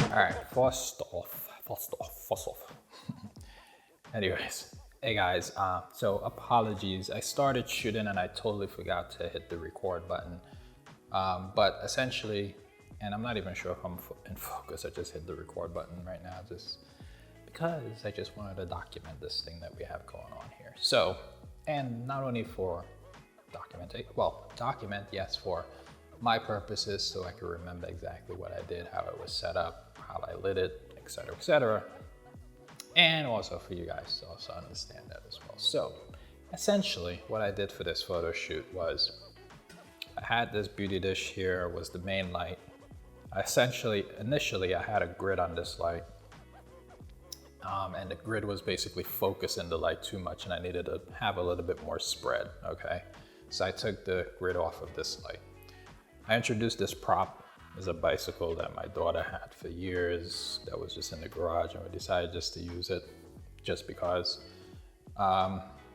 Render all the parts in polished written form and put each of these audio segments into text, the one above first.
Alright, first off. Anyways, hey guys, so apologies. I started shooting and I totally forgot to hit the record button. But essentially, and I'm not even sure if I'm in focus, I just hit the record button right now just because I just wanted to document this thing that we have going on here. So, and not only for document, yes, for my purposes, so I can remember exactly what I did, how it was set up, how I lit it, etc., etc. And also for you guys to also understand that as well. So essentially what I did for this photo shoot was I had this beauty dish here, was the main light. Initially I had a grid on this light, and the grid was basically focusing the light too much and I needed to have a little bit more spread, okay? So I took the grid off of this light. I introduced this prop as a bicycle that my daughter had for years that was just in the garage, and we decided just to use it just because.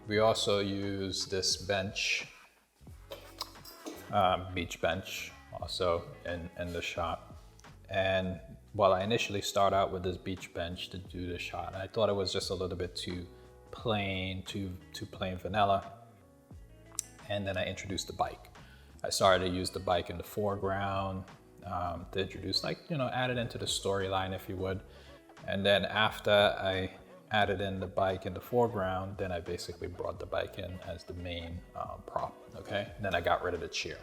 We also use this bench, beach bench also in the shot. And while I initially start out with this beach bench to do the shot, and I thought it was just a little bit too plain, too plain vanilla. And then I introduced the bike. I started to use the bike in the foreground to introduce, like, you know, add it into the storyline if you would. And then after I added in the bike in the foreground, then I basically brought the bike in as the main prop, okay? Then I got rid of the chair.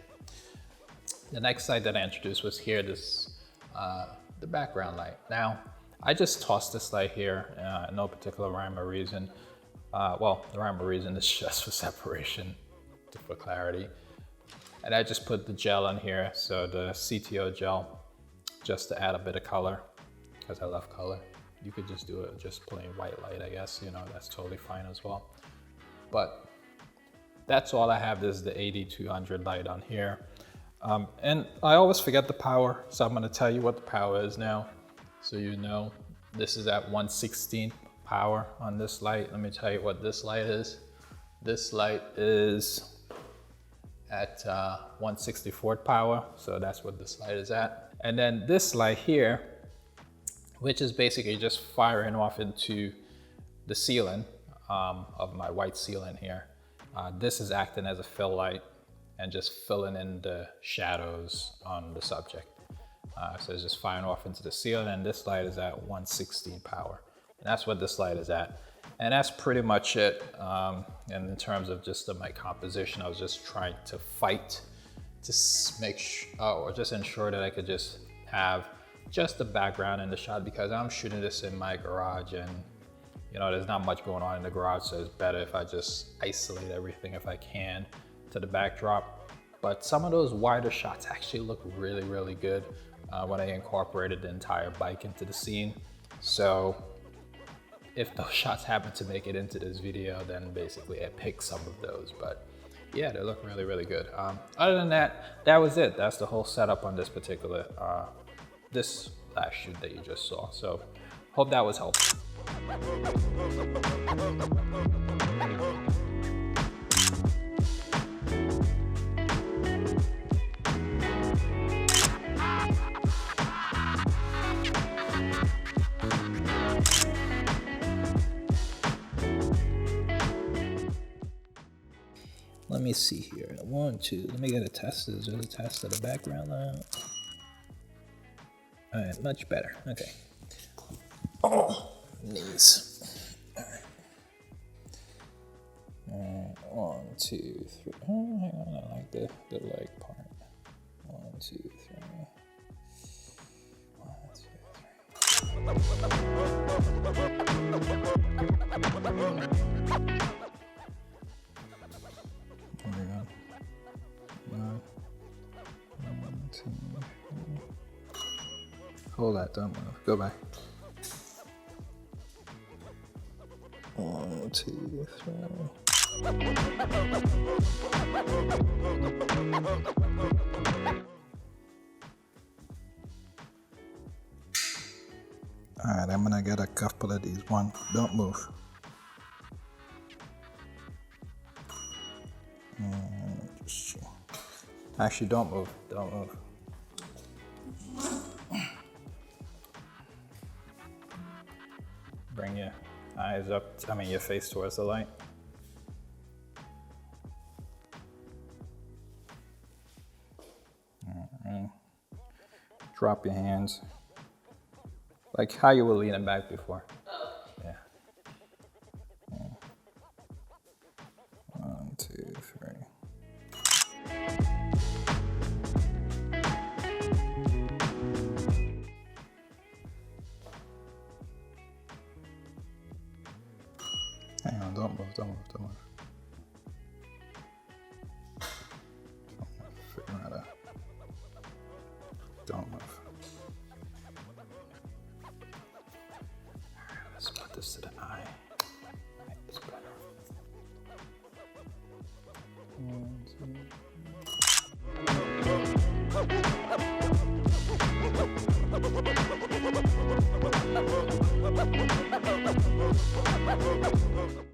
The next light that I introduced was here, the background light. Now, I just tossed this light here, no particular rhyme or reason. Well, the rhyme or reason is just for separation, for clarity. And I just put the gel on here, so the CTO gel, just to add a bit of color, because I love color. You could just do it just plain white light, I guess, you know, that's totally fine as well. But that's all I have. This is the 8200 light on here. And I always forget the power, so I'm gonna tell you what the power is now. So you know, this is at 1/16 power on this light. Let me tell you what this light is. This light is at 1/64 power, so that's what this light is at. And then this light here, which is basically just firing off into the ceiling of my white ceiling here. This is acting as a fill light and just filling in the shadows on the subject. So it's just firing off into the ceiling, and this light is at 1/16 power. And that's what this light is at. And that's pretty much it. And in terms of just my composition, I was just trying to fight to make sure, or just ensure that I could just have just the background in the shot, because I'm shooting this in my garage and, you know, there's not much going on in the garage, so it's better if I just isolate everything if I can to the backdrop. But some of those wider shots actually look really, really good when I incorporated the entire bike into the scene. So if those shots happen to make it into this video, then basically I picked some of those. But yeah, they look really, really good. Other than that, that was it. That's the whole setup on this particular, this last shoot that you just saw. So hope that was helpful. Let me see here. 1, 2. Let me get a test. Is there a test of the background light? All right, much better. Okay. Oh, knees. All right. 1, 2, 3. Oh, hang on. I like the leg part. 1, 2, 3. 1, 2, 3. There we go. 1, 2, 3. Hold that, don't move. Go back. 1, 2, 3. All right, I'm gonna get a couple of these. One, don't move. Actually, don't move, don't move. Bring your eyes up, your face towards the light. Alright. Drop your hands. Like how you were leaning back before. Yeah. 1, 2, 3. Hang on, don't move, don't move, don't move. Figure that out. Don't move. Alright, let's put this to the eye. It's better. 1, 2.